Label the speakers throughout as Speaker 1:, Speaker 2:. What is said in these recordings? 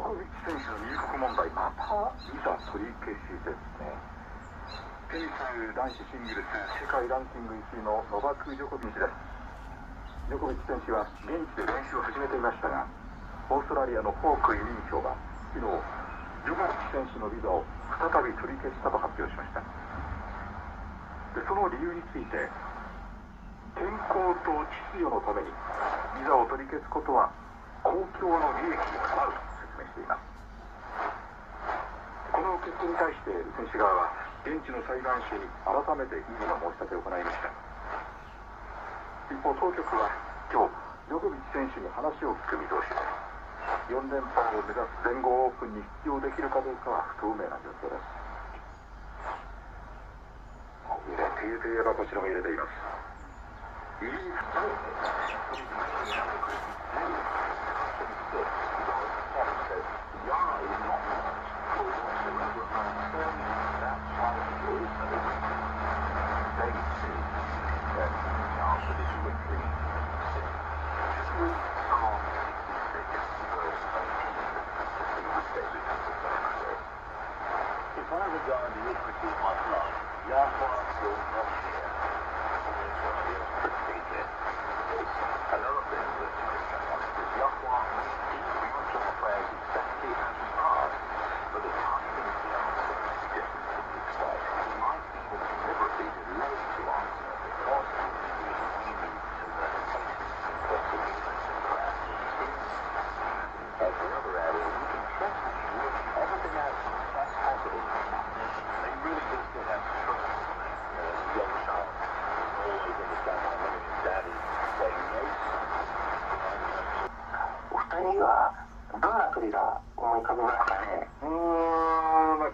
Speaker 1: コビッチ選手の入国問題、またいざ取り消しですね。テニス男子シングルス世界ランキング1位のノバク・ジョコビッチです。ジョコビッチ選手は現地で練習を始めていましたが、オーストラリアのホーク移民省が昨日、ジョコビッチ選手のビザを再び取り消したと発表しました。でその理由について、健康と秩序のためにビザを取り消すことは公共の利益に関わると説明しています。この決定に対して選手側は現地の裁判所に改めて異議の申し立てを行いました。一方、当局は今日ジョコビッチ選手に話を聞く見通しです。4連覇を目指す全豪オープンに出場できるかどうかは不透明な状況です。入れているといえばこちらも入れています。イギリスと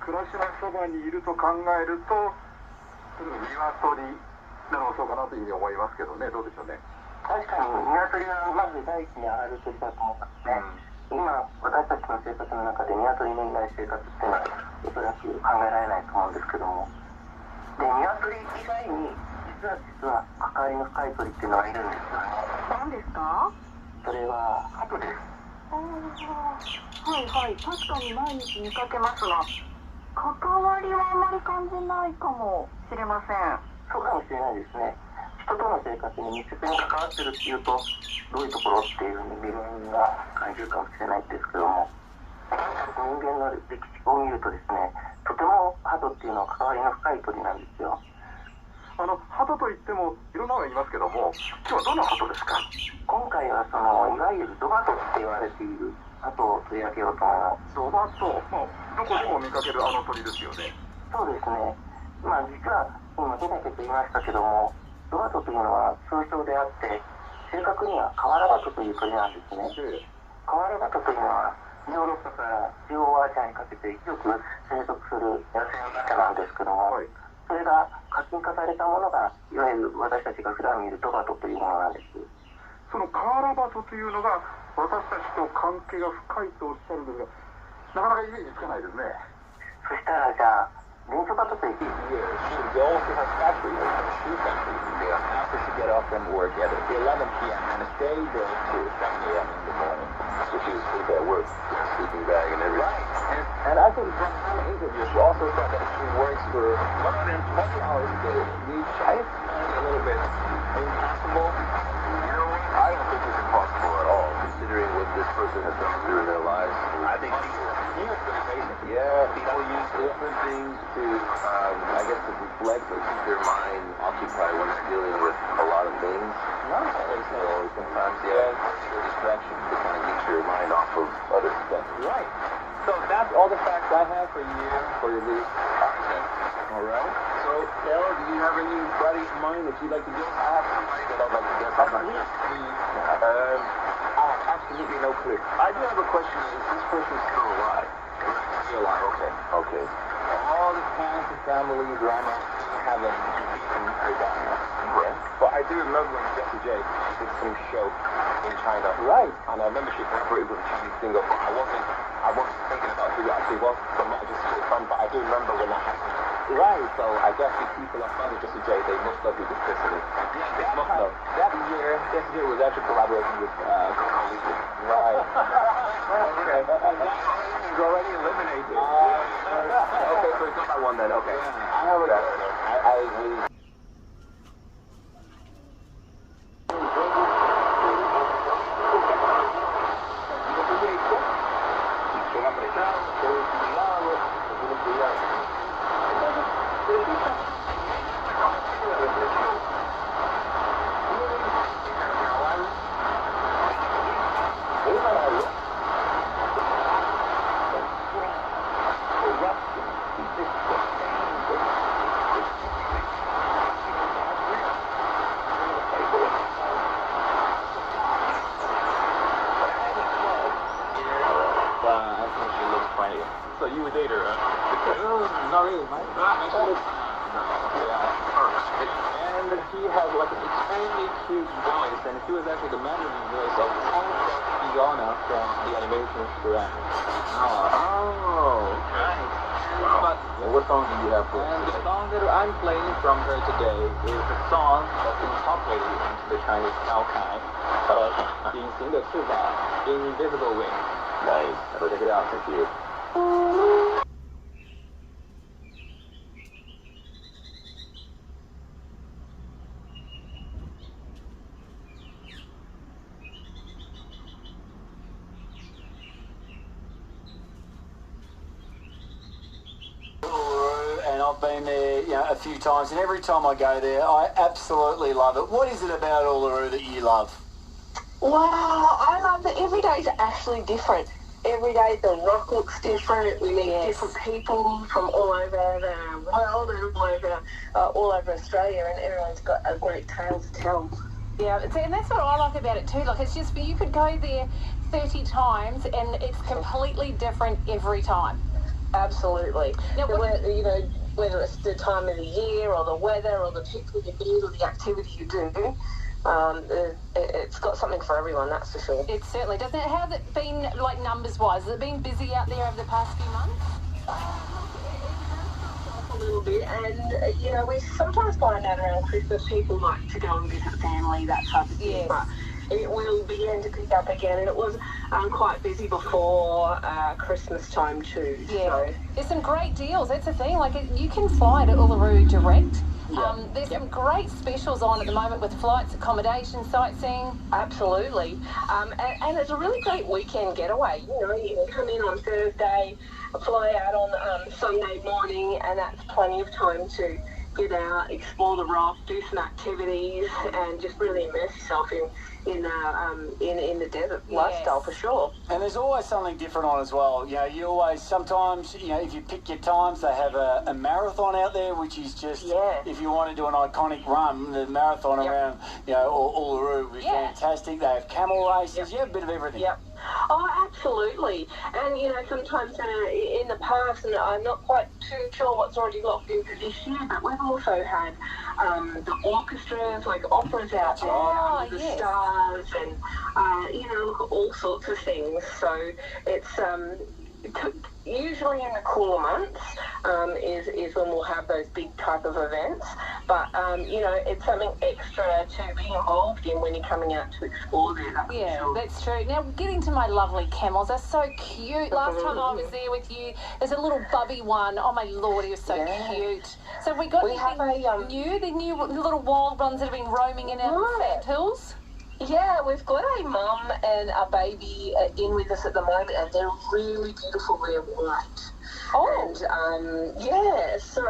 Speaker 1: 暮らしのそばにいると考えると、鶏なのそうかなというふうに思いますけどね、どうでしょうね。
Speaker 2: 確かに鶏はまず第一に上がる鳥だと思いますね。今、私たちの生活の中で鶏のいない生活っていうのはおそらく考えられないと思うんですけども。で、鶏以外に実は関わりの深い鳥っていうのがいるんですよね。
Speaker 3: 何ですか？
Speaker 2: それは鳩です。
Speaker 3: はいはい、確かに毎日見かけますが、関わりはあまり感じないかもしれません。
Speaker 2: そうかもしれないですね。人との生活に密接に関わってるっていうと、どういうところっていうふうに疑問が感じるかもしれないんですけども、人間の歴史を見るとですね、とても鳩っていうのは関わりの深い鳥なんですよ。
Speaker 1: 鳩といってもいろんなのがいますけども、今日はどんな鳩ですか？
Speaker 2: 今回はいわゆるドバトって言われている鳩を取り上げようと思います。
Speaker 1: ドバト、どこでも見かける鳥ですよね。
Speaker 2: そうですね。実は今出てけと言いましたけども、ドバトというのは通称であって、正確にはカワラバトという鳥なんですね。カワラバトというのはヨーロッパから中央アジアにかけて広く生息する野生のガチャなんですけども、それが活金化されたものがいわゆる私たちが普段見るドバトというものなんです。
Speaker 1: そのカワラバトというのが私たちと関係が深いとおっしゃるんですが、なかなかイメージつかないですね。
Speaker 2: そしたらじゃあ電車バトという
Speaker 4: They also have factories, shoe factories. They have to get up from work at 11 p.m. and stay there till 7 a.m. in the morning. So she was sleeping at work, sleeping bag and everything. Right. And I think from the interview, she also said that she works for more than 20 hours a day, which I find a little bit impossible. You know what? I don't think it's impossible at all, considering what this person has gone through in their lives. I think people use different things to, I guess, to reflect or keep their mind occupied when they're dealing with a lot of things. So sometimes, a distraction to kind of get your mind off of other stuff.
Speaker 5: Right. So that's all the facts I have for you for your week. All right. So, Taylor, do you have anybody in mind that you'd like to get?
Speaker 4: I have somebody that I'd like to get.
Speaker 5: I have absolutely no clue.
Speaker 4: I do have a question. Is this person still alive? Still alive. Okay.
Speaker 5: All the parents and family drama haven't been very down.
Speaker 4: Okay.
Speaker 5: But I do remember when Jesse J did some show in China.
Speaker 4: Right.
Speaker 5: On a membership for it was a Chinese thing. I wasn't thinking about who it actually was, but not just for fun. But I do remember when that happened.
Speaker 4: Right.
Speaker 5: So I guess these people are fans of Jesse J. They must love you this person. They must know.
Speaker 4: That year, Jesse J was actually collaborating with
Speaker 5: Right.
Speaker 4: Okay.
Speaker 5: that one then. Okay.
Speaker 4: I have a I agree.
Speaker 5: So you would date her, huh?
Speaker 4: Not really, mate.
Speaker 5: And he has like an extremely cute voice, and he was actually the Mandarin voice of Fiona from the animation Shrek.
Speaker 4: Oh,
Speaker 5: Right.
Speaker 4: but what song do you have for us
Speaker 5: And the
Speaker 4: today?
Speaker 5: song that I'm playing from her today is a song that's incorporated into the Chinese Gaokai called 隐形的翅膀 Invisible Wing.
Speaker 4: Nice. So check it out. Thank you.
Speaker 6: And I've been there, a few times, and every time I go there, I absolutely love it. What is it about Uluru that you love?
Speaker 3: Wow, I love that every day is actually different. Every day the rock looks different. We meet different people from all over the world and all over Australia, and everyone's got a great tale to tell.
Speaker 7: Yeah, and that's what I like about it too. Like, it's just, you could go there 30 times and it's completely different every time.
Speaker 3: Absolutely.
Speaker 7: Now,
Speaker 3: Whether it's the time of the year or the weather or the people you meet or the activity you do, it's got something for everyone, that's for sure.
Speaker 7: It certainly does. Now, how's it been, like, numbers-wise? Has it been busy out there over the past few months?
Speaker 3: A little bit, and we sometimes find out around Christmas people like to go and visit family, that type of thing.
Speaker 7: Yes.
Speaker 3: But it will begin to pick up again, and it was quite busy before Christmas time too.
Speaker 7: Yeah.
Speaker 3: So.
Speaker 7: There's some great deals. That's the thing. Like, you can fly to Uluru direct. There's some great specials on at the moment with flights, accommodation, sightseeing.
Speaker 3: Absolutely. And it's a really great weekend getaway. You can come in on Thursday, fly out on Sunday morning, and that's plenty of time to get out, explore the rock, do some activities, and just really immerse yourself in the desert lifestyle for sure.
Speaker 6: And there's always something different on as well. You always, sometimes, if you pick your times, they have a marathon out there, which is just, if you want to do an iconic run, the marathon around, Uluru would be fantastic. They have camel races, a bit of everything.
Speaker 3: Yep. Oh, absolutely. And, sometimes in the past, and I'm not quite too sure what's already locked into this year, but we've also had the orchestras, like operas out there, under the stars, and, all sorts of things. So it's usually in the cooler months is when we'll have those big type of events. But, it's something extra to be involved in when you're coming out to explore there.
Speaker 7: That's true. Now, getting to my lovely camels, they're so cute. Last time I was there with you, there's a little bubby one. Oh, my Lord, he was so cute. So we got anything new? The new little wild ones that have been roaming in our sand hills?
Speaker 3: Yeah, we've got a mum and a baby in with us at the moment, and they're really beautiful. They're white.
Speaker 7: Oh.
Speaker 3: And, so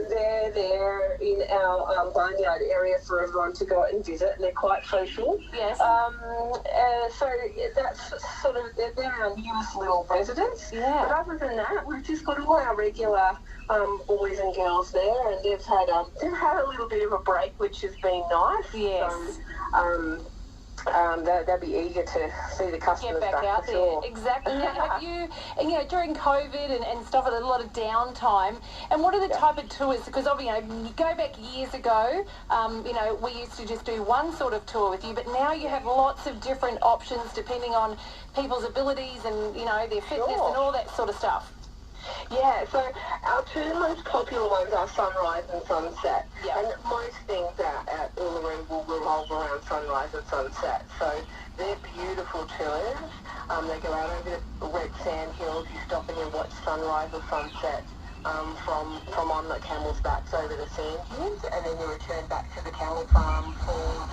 Speaker 3: they're there in our barnyard area for everyone to go out and visit, and they're quite social.
Speaker 7: Yes.
Speaker 3: So that's sort of, they're our newest little residents.
Speaker 7: Yeah.
Speaker 3: But other than that, we've just got all our regular boys and girls there, and they've had a little bit of a break, which has been nice.
Speaker 7: Yes.
Speaker 3: So, they'll be eager to see the customers
Speaker 7: back out there.
Speaker 3: Sure.
Speaker 7: Exactly. Now, have you, during COVID and stuff, a lot of downtime, and what are the type of tours? Because, you go back years ago, we used to just do one sort of tour with you, but now you have lots of different options depending on people's abilities and, their fitness and all that sort of stuff.
Speaker 3: Yeah, so our two most popular ones are sunrise and sunset.
Speaker 7: Yeah.
Speaker 3: And most things at Uluru will revolve around sunrise and sunset. So they're beautiful tours. They go out over the red sand hills. You stop and you watch sunrise or sunset from on the camel's backs over the sand, and then you return back to the camel farm for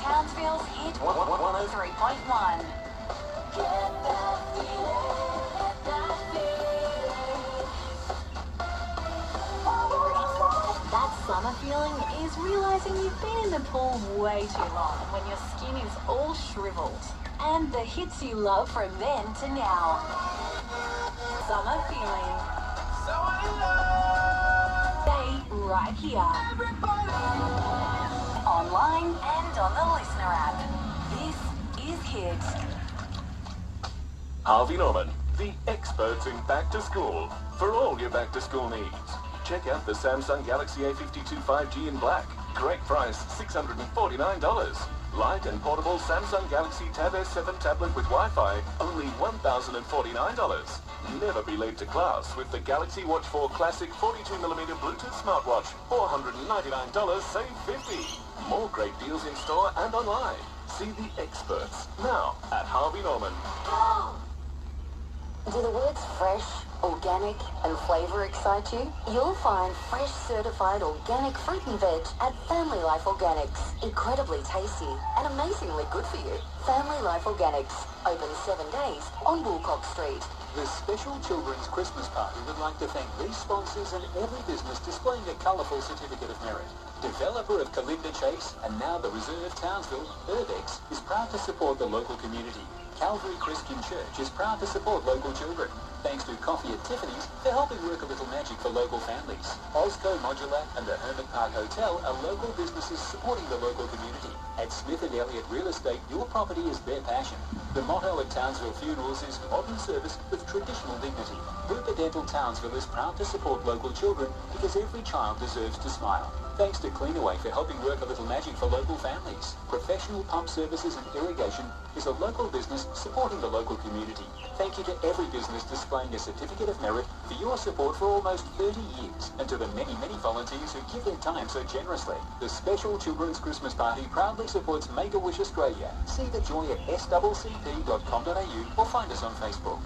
Speaker 8: Townsville's hit 103.1. That summer feeling is realizing you've been in the pool way too long when your skin is all shriveled. And the hits you love from then to now. Summer feeling. Stay right here. Online and on the Listener app. This is Hit.
Speaker 9: Harvey Norman, the experts in back to school, for all your back to school needs. Check out the Samsung Galaxy A52 5G in black. Great price, $649. Light and portable Samsung Galaxy Tab S7 tablet with Wi-Fi, only $1,049. Never be late to class with the Galaxy Watch 4 Classic 42mm Bluetooth smartwatch, $499, save $50. More great deals in store and online. See the experts now at Harvey Norman.
Speaker 8: Do the words fresh, organic and flavour excite you? You'll find fresh certified organic fruit and veg at Family Life Organics. Incredibly tasty and amazingly good for you. Family Life Organics. Open 7 days on Woolcock Street.
Speaker 10: The Special Children's Christmas Party would like to thank these sponsors and every business displaying a colourful certificate of merit. Developer of Kalinda Chase and now the Reserve Townsville, Urbex, is proud to support the local community. Calvary Christian Church is proud to support local children. Thanks to Coffee at Tiffany's for helping work a little magic for local families. Osco Modular and the Hermit Park Hotel are local businesses supporting the local community. At Smith & Elliott Real Estate, your property is their passion. The motto at Townsville Funerals is modern service with traditional dignity. Bupa Dental Townsville is proud to support local children because every child deserves to smile. Thanks to Cleanaway for helping work a little magic for local families. Professional Pump Services and Irrigation is a local business supporting the local community. Thank you to every business displaying a certificate of merit for your support for almost 30 years, and to the many, many volunteers who give their time so generously. The Special Children's Christmas Party proudly supports Make-A-Wish Australia. See the joy at sccp.com.au or find us on Facebook.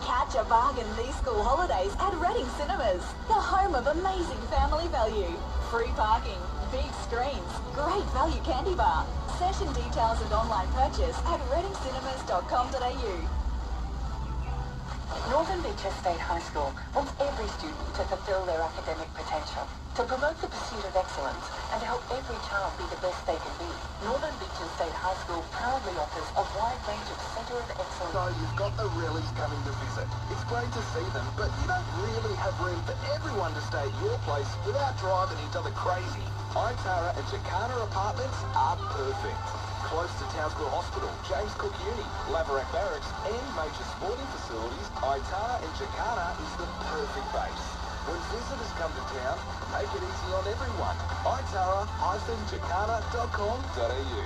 Speaker 8: Catch a bargain these school holidays at Reading Cinemas, the home of amazing family value. Free parking, big screens, great value candy bar. Session details and online purchase at readingcinemas.com.au.
Speaker 11: Northern Beaches State High School wants every student to fulfill their academic potential, to promote the pursuit of excellence, and to help every child be the best they can be. Northern Beaches State High School proudly offers a wide range of Centre of Excellence.
Speaker 12: So you've got the Reillys coming to visit. It's great to see them, but you don't really have room for everyone to stay at your place without driving into the crazy. Itara and Jakarta apartments are perfect. Close to Townsville Hospital, James Cook Uni, Laverack Barracks and major sporting facilities, Itara and Jakarta is the perfect base. When visitors come to town, make it easy on everyone. Itara-jakarta.com.au.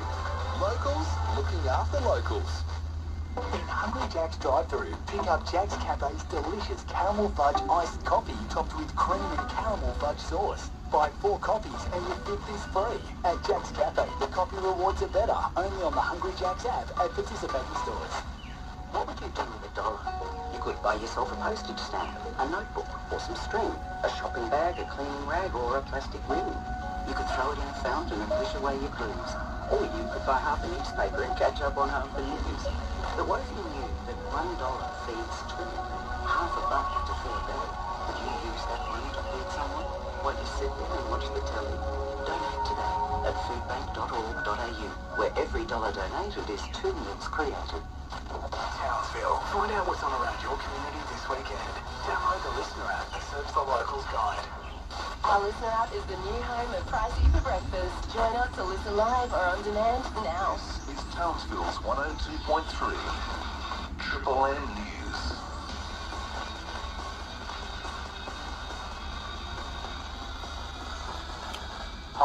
Speaker 12: Locals looking after locals.
Speaker 10: In Hungry Jack's drive-thru, pick up Jack's Cafe's delicious caramel fudge iced coffee topped with cream and caramel fudge sauce. Buy 4 copies and your 5th is free. At Jack's Cafe, the coffee rewards are better. Only on the Hungry Jack's app at participating stores.
Speaker 13: What would you do with $1? You could buy yourself a postage stamp, a notebook, or some string, a shopping bag, a cleaning rag, or a plastic ring. You could throw it in a fountain and wish away your clues. Or you could buy half a newspaper and catch up on half the news. But what if you knew that $1 feeds 2? Half a buck to feed a belly. Would you use that money to feed someone? While you sit there and watch the telly? Donate today at foodbank.org.au, where every dollar donated is 2 meals created.
Speaker 12: Townsville. Find out what's on around your community this weekend. Download the Listener app and search the Locals Guide.
Speaker 3: Our Listener app is the new home of Pricey for Breakfast. Join us to listen live or on demand now.
Speaker 9: This is Townsville's 102.3 Triple M News.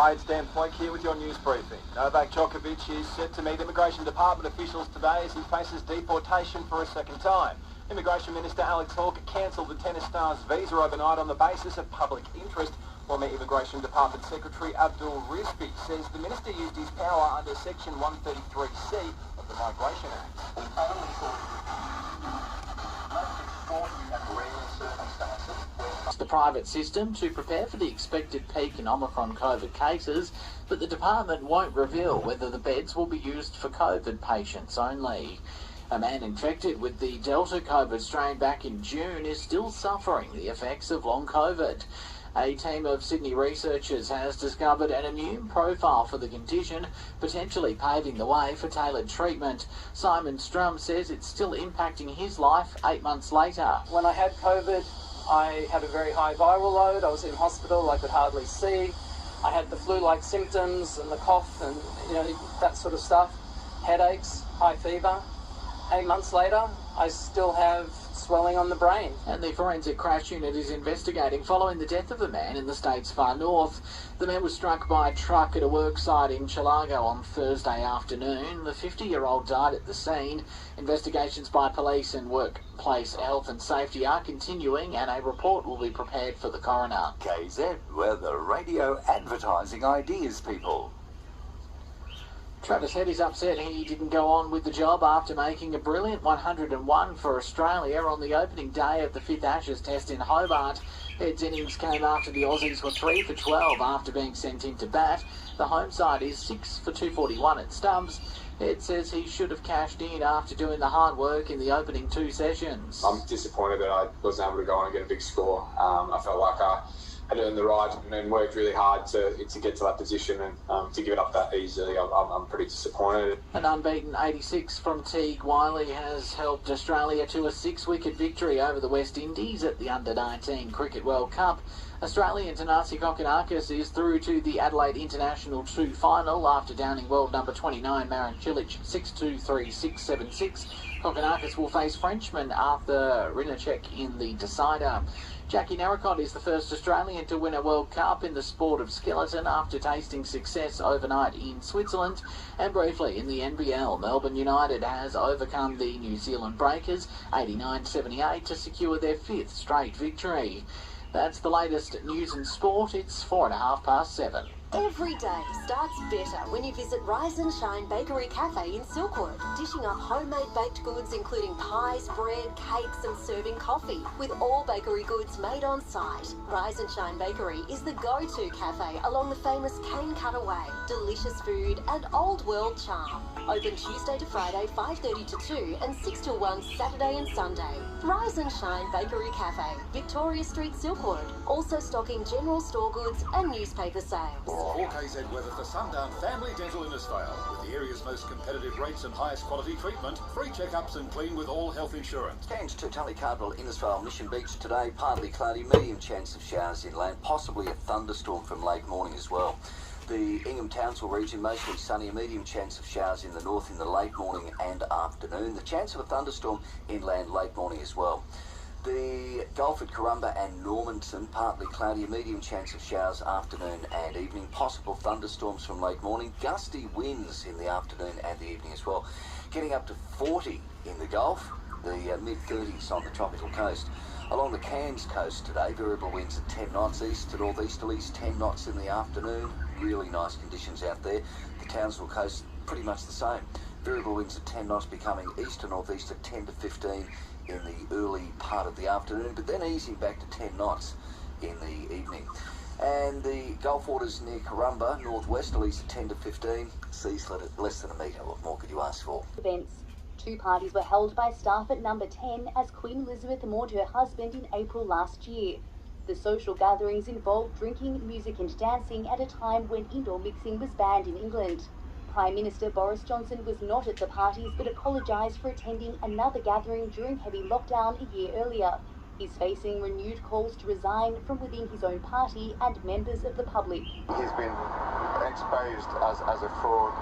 Speaker 5: Hi, it's Dan Floink here with your news briefing. Novak Djokovic is set to meet Immigration Department officials today as he faces deportation for a second time. Immigration Minister Alex Hawke cancelled the tennis star's visa overnight on the basis of public interest. Former Immigration Department Secretary Abdul Rizvi says the minister used his power under Section 133C of the Migration Act.
Speaker 4: We only thought most extraordinary and rare circumstances.
Speaker 14: The private system to prepare for the expected peak in Omicron COVID cases, but the department won't reveal whether the beds will be used for COVID patients only. A man infected with the Delta COVID strain back in June is still suffering the effects of long COVID. A team of Sydney researchers has discovered an immune profile for the condition, potentially paving the way for tailored treatment. Simon Strum says it's still impacting his life 8 months later.
Speaker 15: When I had COVID, I had a very high viral load. I was in hospital. I could hardly see. I had the flu-like symptoms and the cough and that sort of stuff. Headaches, high fever. 8 months later, I still have swelling on the brain.
Speaker 14: And the forensic crash unit is investigating following the death of a man in the state's far north. The man was struck by a truck at a work site in Chilago on Thursday afternoon. The 50-year-old died at the scene. Investigations by police and workplace health and safety are continuing, and a report will be prepared for the coroner.
Speaker 16: KZ, where the radio advertising ideas people.
Speaker 14: Travis Head is upset he didn't go on with the job after making a brilliant 101 for Australia on the opening day of the 5th Ashes Test in Hobart. Head's innings came after the Aussies were 3 for 12 after being sent into bat. The home side is 6 for 241 at stumps. Head says he should have cashed in after doing the hard work in the opening 2 sessions.
Speaker 17: I'm disappointed that I wasn't able to go on and get a big score. I felt like I had earned the right and worked really hard to get to that position, and to give it up that easily, I'm pretty disappointed.
Speaker 14: An unbeaten 86 from Teague Wiley has helped Australia to a 6-wicket victory over the West Indies at the Under-19 Cricket World Cup. Australian Tanasi Kokonakis is through to the Adelaide International 2 final after downing world number 29 Marin Cilic 6-2, 3-6, 7-6. Kokonakis will face Frenchman Arthur Rinacek in the decider. Jackie Narracott is the first Australian to win a World Cup in the sport of skeleton after tasting success overnight in Switzerland. And briefly in the NBL, Melbourne United has overcome the New Zealand Breakers 89-78 to secure their 5th straight victory. That's the latest news and sport. It's 7:04.
Speaker 8: Every day starts better when you visit Rise and Shine Bakery Cafe in Silkwood, dishing up homemade baked goods including pies, bread, cakes and serving coffee, with all bakery goods made on site. Rise and Shine Bakery is the go-to cafe along the famous Cane Cutaway. Delicious food and old world charm. Open Tuesday to Friday 5:30 to 2 and 6 till 1 Saturday and Sunday. Rise and Shine Bakery Cafe, Victoria Street, Silkwood. Also stocking general store goods and newspaper sales.
Speaker 18: 4KZ weather for Sundown Family Dental in Innisfail, with the area's most competitive rates and highest quality treatment, free checkups and clean with all health insurance.
Speaker 19: Change to Tully Cardinal Innisfail Mission Beach today, partly cloudy, medium chance of showers inland, possibly a thunderstorm from late morning as well. The Ingham Townsville region, mostly sunny, a medium chance of showers in the north in the late morning and afternoon. The chance of a thunderstorm inland late morning as well. The Gulf at Corumba and Normanton, partly cloudy, a medium chance of showers afternoon and evening. Possible thunderstorms from late morning. Gusty winds in the afternoon and the evening as well. Getting up to 40 in the Gulf, the mid-30s on the tropical coast. Along the Cairns coast today, variable winds at 10 knots, east to northeasterlies, 10 knots in the afternoon. Really nice conditions out there. The Townsville coast, pretty much the same. Variable winds at 10 knots becoming east to northeast at 10 to 15 in the early part of the afternoon, but then easing back to 10 knots in the evening. And the Gulf waters near Corumba, northwesterlies at 10 to 15, seas less than a metre. What more could you ask for?
Speaker 20: Events. 2 parties were held by staff at number 10 as Queen Elizabeth mourned her husband in April last year. The social gatherings involved drinking, music and dancing at a time when indoor mixing was banned in England. Prime Minister Boris Johnson was not at the parties but apologised for attending another gathering during heavy lockdown a year earlier. He's facing renewed calls to resign from within his own party and members of the public.
Speaker 21: He's been exposed as a fraud,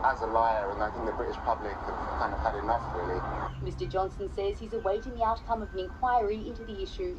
Speaker 21: as a liar, and I think the British public have kind of had enough, really.
Speaker 20: Mr Johnson says he's awaiting the outcome of an inquiry into the issue.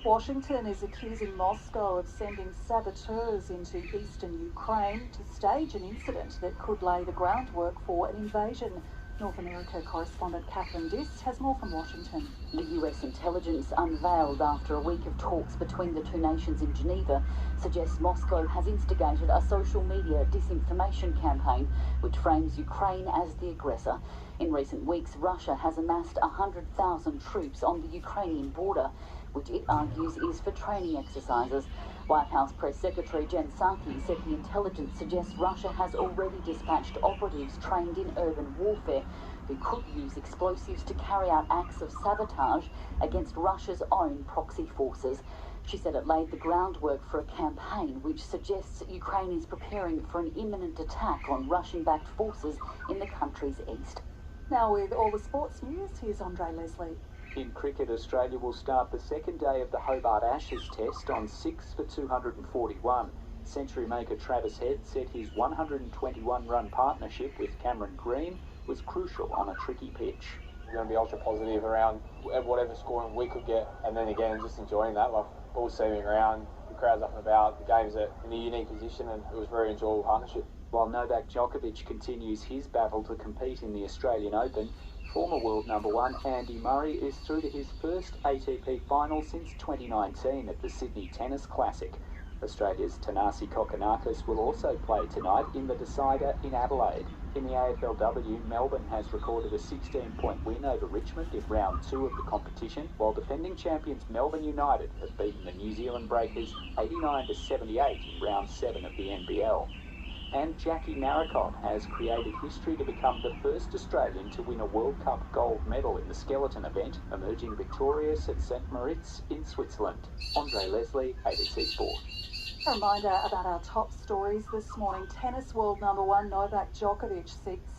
Speaker 1: Washington is accusing Moscow of sending saboteurs into eastern Ukraine to stage an incident that could lay the groundwork for an invasion. North America correspondent Catherine Dist has more from Washington.
Speaker 22: The US intelligence unveiled after a week of talks between the two nations in Geneva suggests Moscow has instigated a social media disinformation campaign which frames Ukraine as the aggressor. In recent weeks, Russia has amassed 100,000 troops on the Ukrainian border, which it argues is for training exercises. White House Press Secretary Jen Psaki said the intelligence suggests Russia has already dispatched operatives trained in urban warfare who could use explosives to carry out acts of sabotage against Russia's own proxy forces. She said it laid the groundwork for a campaign which suggests Ukraine is preparing for an imminent attack on Russian-backed forces in the country's east.
Speaker 1: Now with all the sports news, here's Andre Leslie.
Speaker 23: In cricket, Australia will start the second day of the Hobart Ashes test on 6 for 241. Century maker Travis Head said his 121-run partnership with Cameron Green was crucial on a tricky pitch.
Speaker 17: We're going to be ultra positive around whatever scoring we could get, and then again just enjoying that, like ball seaming around, the crowd's up and about, the game's in a unique position, and it was a very enjoyable partnership.
Speaker 23: While Novak Djokovic continues his battle to compete in the Australian Open, former world number one Andy Murray is through to his first ATP final since 2019 at the Sydney Tennis Classic. Australia's Thanasi Kokkinakis will also play tonight in the decider in Adelaide. In the AFLW, Melbourne has recorded a 16-point win over Richmond in round 2 of the competition, while defending champions Melbourne United have beaten the New Zealand Breakers 89-78 in round 7 of the NBL. And Jackie Narracott has created history to become the first Australian to win a World Cup gold medal in the skeleton event, emerging victorious at St Moritz in Switzerland. Andre Leslie, ABC Sport.
Speaker 1: A reminder about our top stories this morning. Tennis world number one Novak Djokovic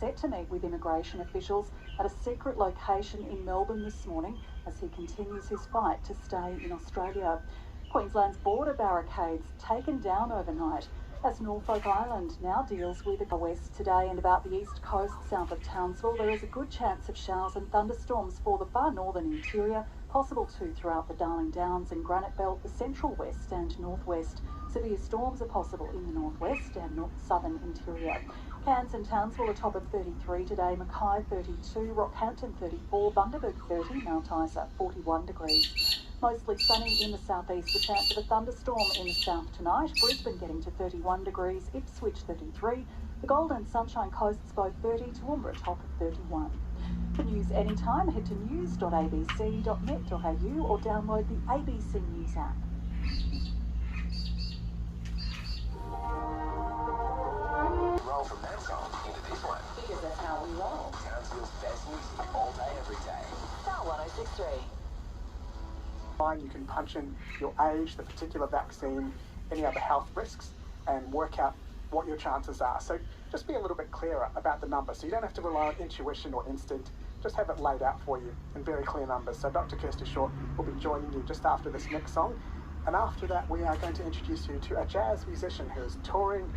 Speaker 1: set to meet with immigration officials at a secret location in Melbourne this morning as he continues his fight to stay in Australia. Queensland's border barricades taken down overnight as Norfolk Island now deals with the west today and about the east coast south of Townsville. There is a good chance of showers and thunderstorms for the far northern interior, possible too throughout the Darling Downs and Granite Belt, the central west and northwest. Severe storms are possible in the northwest and southern interior. Cairns and Townsville a top of 33 today, Mackay 32, Rockhampton 34, Bundaberg 30, Mount Isa 41 degrees. Mostly sunny in the southeast, a chance of a thunderstorm in the south tonight. Brisbane getting to 31 degrees, Ipswich 33, the Gold and Sunshine Coasts both 30, Toowoomba a top of 31. For news anytime, head to news.abc.net.au or download the ABC News app.
Speaker 12: Roll from that song into this one.
Speaker 8: Because that's how we roll.
Speaker 12: Townsville's best music all day, every day.
Speaker 8: Star 106.3.
Speaker 24: You can punch in your age, the particular vaccine, any other health risks, and work out what your chances are. So just be a little bit clearer about the numbers. So you don't have to rely on intuition or instinct. Just have it laid out for you in very clear numbers. So Dr. Kirsty Short will be joining you just after this next song. And after that, we are going to introduce you to a jazz musician who is touring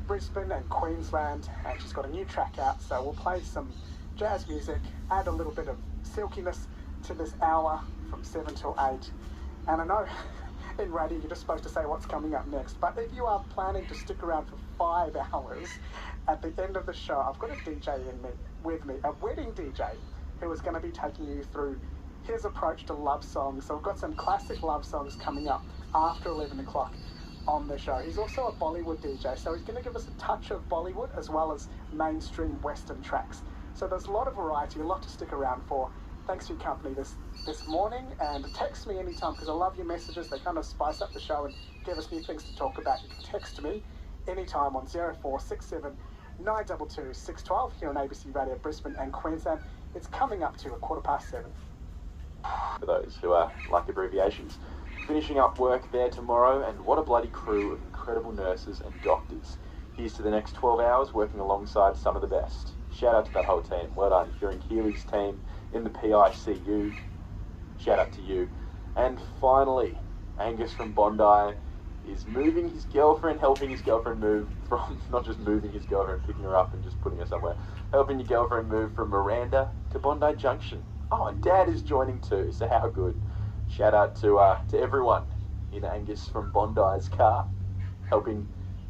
Speaker 24: Brisbane and Queensland, and she's got a new track out. So we'll play some jazz music, add a little bit of silkiness to this hour from 7 till 8. And I know in radio you're just supposed to say what's coming up next, but if you are planning to stick around for 5 hours, at the end of the show I've got a DJ with me, a wedding DJ, who is going to be taking you through his approach to love songs. So we've got some classic love songs coming up after 11 o'clock on the show. He's also a Bollywood DJ, so he's going to give us a touch of Bollywood as well as mainstream Western tracks. So there's a lot of variety, a lot to stick around for. Thanks for your company this morning, and text me anytime because I love your messages. They kind of spice up the show and give us new things to talk about. You can text me anytime on 0467 922 612 here on ABC Radio Brisbane and Queensland. It's coming up to 7:15.
Speaker 25: For those who like abbreviations, finishing up work there tomorrow, and what a bloody crew of incredible nurses and doctors. Here's to the next 12 hours working alongside some of the best. Shout out to that whole team. Well done. If you're in Healy's team, in the PICU, shout out to you. And finally, Angus from Bondi is moving his girlfriend, helping his girlfriend move from, not just moving his girlfriend, picking her up and just putting her somewhere, helping your girlfriend move from Miranda to Bondi Junction. Oh, and Dad is joining too, so how good. Shout out to everyone in Angus from Bondi's car, helping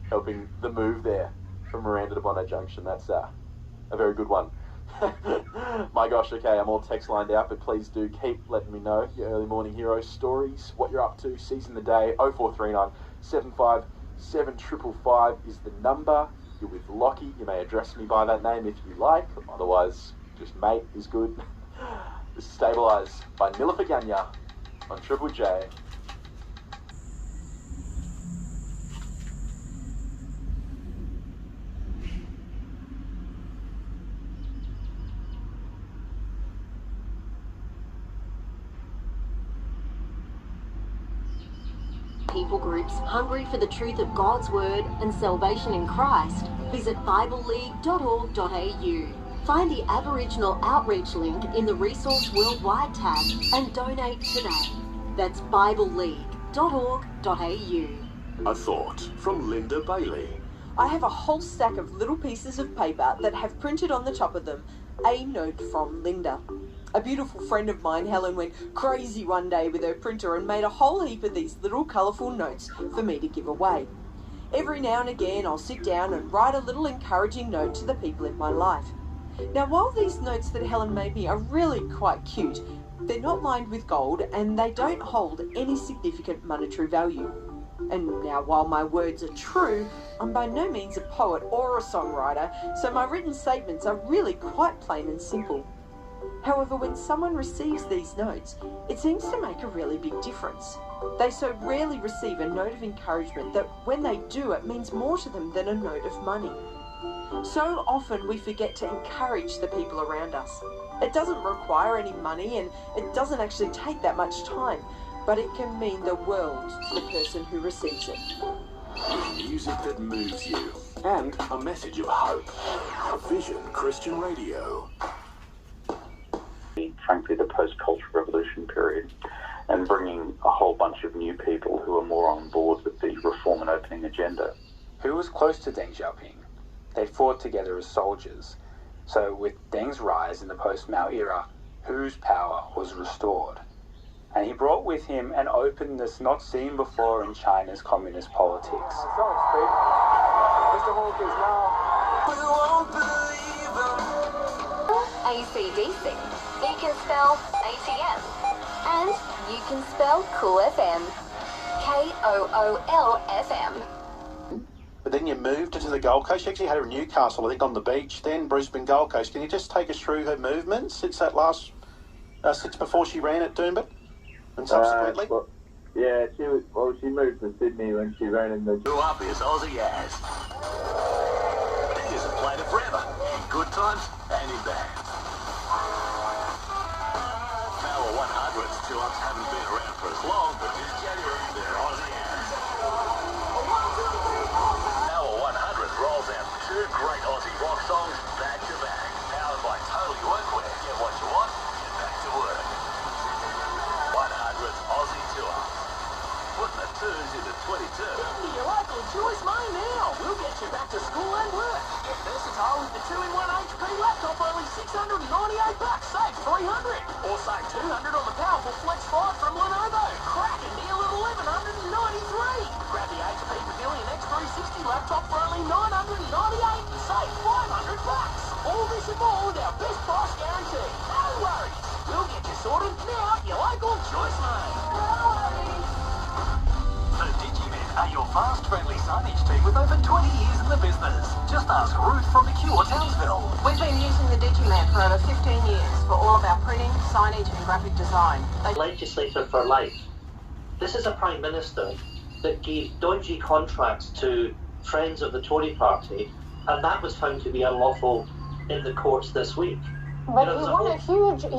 Speaker 25: the move there from Miranda to Bondi Junction. That's a very good one. My gosh, okay, I'm all text lined out, but please do keep letting me know your early morning hero stories, what you're up to, seizing the day. 0439 757 555 is the number. You're with Lockie. You may address me by that name if you like, otherwise just mate is good. This is Stabilise by Nilifer Ganya on Triple J.
Speaker 2: People groups hungry for the truth of God's Word and salvation in Christ, visit BibleLeague.org.au. Find the Aboriginal Outreach link in the Resource Worldwide tab and donate today. That's BibleLeague.org.au.
Speaker 6: A thought from Linda Bailey.
Speaker 7: I have a whole stack of little pieces of paper that have printed on the top of them, "A note from Linda." A beautiful friend of mine, Helen, went crazy one day with her printer and made a whole heap of these little colourful notes for me to give away. Every now and again I'll sit down and write a little encouraging note to the people in my life. Now, while these notes that Helen made me are really quite cute, they're not lined with gold and they don't hold any significant monetary value. And now, while my words are true, I'm by no means a poet or a songwriter, so my written statements are really quite plain and simple. However, when someone receives these notes, it seems to make a really big difference. They so rarely receive a note of encouragement that when they do, it means more to them than a note of money. So often we forget to encourage the people around us. It doesn't require any money and it doesn't actually take that much time, but it can mean the world to the person who receives it.
Speaker 6: With music that moves you and a message of hope. Vision Christian Radio.
Speaker 4: Frankly, the post-cultural revolution period, and bringing a whole bunch of new people who are more on board with the reform and opening agenda.
Speaker 10: Who was close to Deng Xiaoping? They fought together as soldiers. So with Deng's rise in the post-Mao era, whose power was restored? And he brought with him an openness not seen before in China's communist politics.
Speaker 12: Mr. Hawke is now.
Speaker 8: ACDC. You can spell ATM. And you can spell Cool FM. KOOL-FM.
Speaker 11: But then you moved to the Gold Coast. You actually had her in Newcastle, I think, on the beach, then Brisbane, Gold Coast. Can you just take us through her movements since that last, since before she ran at Doomben and subsequently?
Speaker 4: She moved to Sydney when she ran in the...
Speaker 6: Grew up as Aussie as. Here's a played it forever, in good times and in bad. Power 100s to us haven't been around for as long, but this January they're Aussie as. Power 100 rolls out two great Aussie rock songs back to back, powered by Totally Workwear. Get what you want, get back to work. 100's Aussie Tour. Putting the twos into 22.
Speaker 12: Into your local Choice Mine now. We'll get you back to school and work. Get versatile with the 2-in-1 HP laptop for only $698. Save $300. Or save $200 on the powerful Flex 5 from Lenovo. Cracking deal at $1,193. Grab the HP Pavilion X360 laptop for only $998 and save $500. All this and more with our best price guarantee. No worries. We'll get you sorted now at your local Choice Mine. No worries.
Speaker 6: The DigiNet are your fast, friendly signage team with over 20 years in the business. Just ask Ruth from McCure, Townsville.
Speaker 26: We've been using the DigiNet for over 15 years for all of our printing, signage and graphic design.
Speaker 27: Legislator for life. This is a Prime Minister that gave dodgy contracts to friends of the Tory party, and that was found to be unlawful in the courts this week.
Speaker 28: But he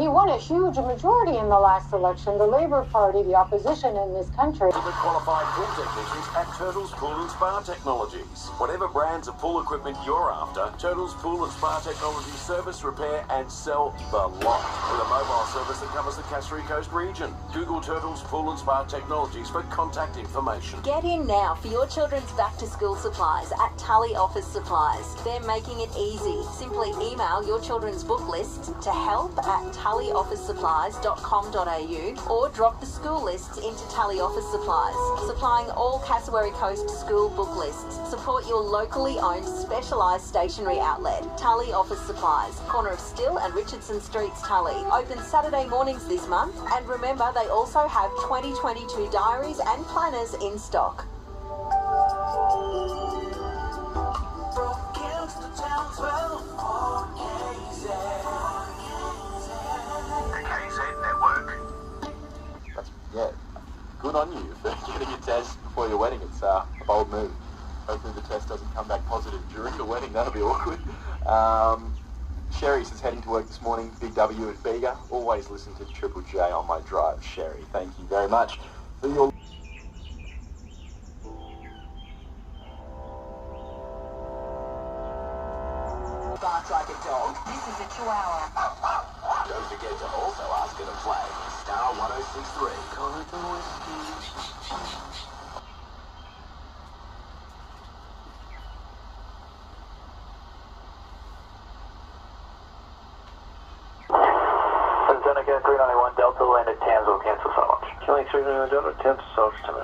Speaker 28: won a huge majority in the last election. The Labour Party, the opposition in this country.
Speaker 6: Qualified pool technicians at Turtles Pool and Spa Technologies. Whatever brands of pool equipment you're after, Turtles Pool and Spa Technologies service, repair and sell the lot. With a mobile service that covers the Cassary Coast region. Google Turtles Pool and Spa Technologies for contact information.
Speaker 2: Get in now for your children's back-to-school supplies at Tully Office Supplies. They're making it easy. Simply email your children's book list
Speaker 3: list to help@tullyofficesupplies.com.au or drop the school lists into Tully Office Supplies, supplying all Cassowary Coast school book lists. Support your locally owned specialised stationery outlet, Tully Office Supplies, corner of Still and Richardson Streets, Tully. Open Saturday mornings this month, and remember they also have 2022 diaries and planners in stock.
Speaker 25: Yeah, good on you for getting your test before your wedding. It's a bold move. Hopefully the test doesn't come back positive during the wedding. That'll be awkward. Sherry says heading to work this morning. Big W at Bega. Always listen to Triple J on my drive. Sherry, thank you very much for your...
Speaker 5: Barks like a dog. This is a Chihuahua.
Speaker 6: Don't forget to also ask her to play Star 1063.
Speaker 9: Seneca 391 Delta landed Townsville, cancel so much. Killing 391 Delta, 10 to Soldier to me.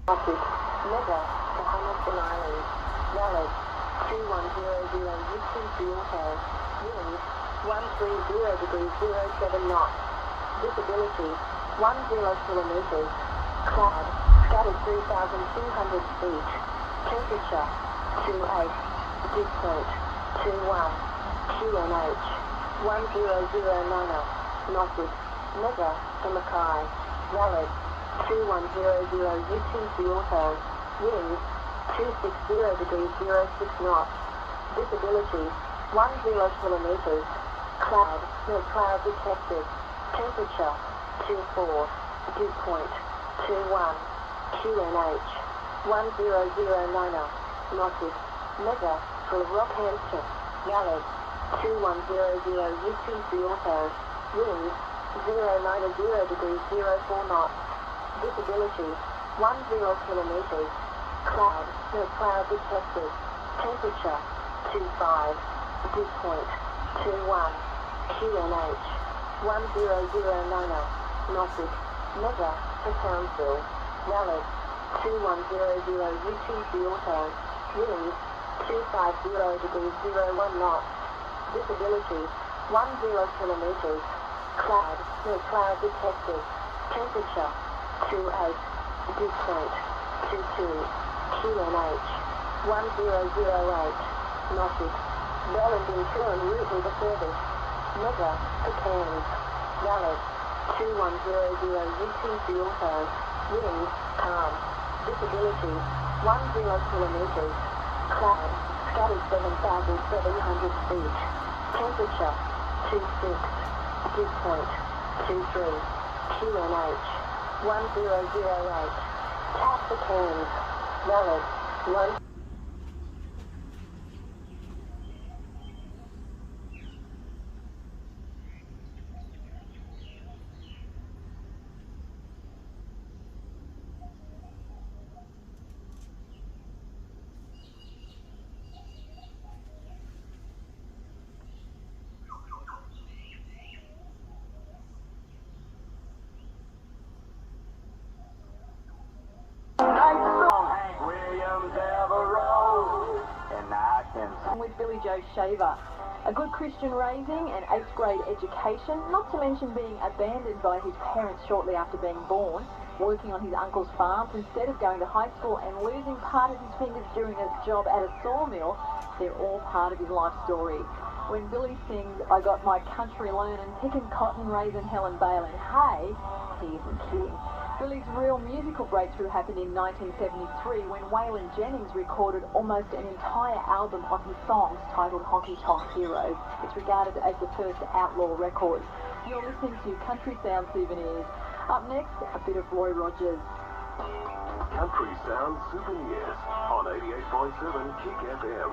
Speaker 13: Message, Mega, Bahamas and Islands, valid, 2100 UTC Hotel, wind, 130 degrees 07 knots, visibility, 10 kilometers, cloud, scattered 3,200 feet, temperature, 28, dew point, 21, QNH, 10090, Northward, Mega, to Mackay, valid, 2100 UTC Auto, wind, 260 degrees 06 knots, visibility, 10 kilometers, cloud, no cloud detected, temperature, 24, dew point, 21, QNH, 10090, Northwest, Mega, for Rockhampton, valid, 2100 UTC Auto, wind, 090 degrees 04 knots, visibility, 10 kilometers, cloud, no cloud detected, temperature, 25, dew point, 21, QNH, 10090, Norfolk, Mega, for Townsville, valid, 2100 UTC Auto, wind, 250 degrees 01 knots, visibility, kilometers. Cloud, no cloud detected. Temperature, 28. Dew point, 22. QNH, 1008. Noted. Bellenden to en route with the service. Mega, Cairns. Valid, 2100 UTC Auto. Wind, calm. Visibility, 10 kilometers. Cloud, scattered 7,700 feet. Temperature, 26. Dew point, 23. QNH, 1008. Tap the Cairns. Valid, 1.
Speaker 14: With Billy Joe Shaver. A good Christian raising and 8th grade education, not to mention being abandoned by his parents shortly after being born, working on his uncle's farms instead of going to high school and losing part of his fingers during a job at a sawmill. They're all part of his life story. When Billy sings, I got my country learning, picking cotton, raising hell and baling hay, he isn't kidding. Billy's real musical breakthrough happened in 1973 when Waylon Jennings recorded almost an entire album of his songs titled Honky Tonk Heroes. It's regarded as the first outlaw record. You're listening to Country Sound Souvenirs. Up next, a bit of Roy Rogers.
Speaker 15: Country Sound Souvenirs on 88.7 Kick FM.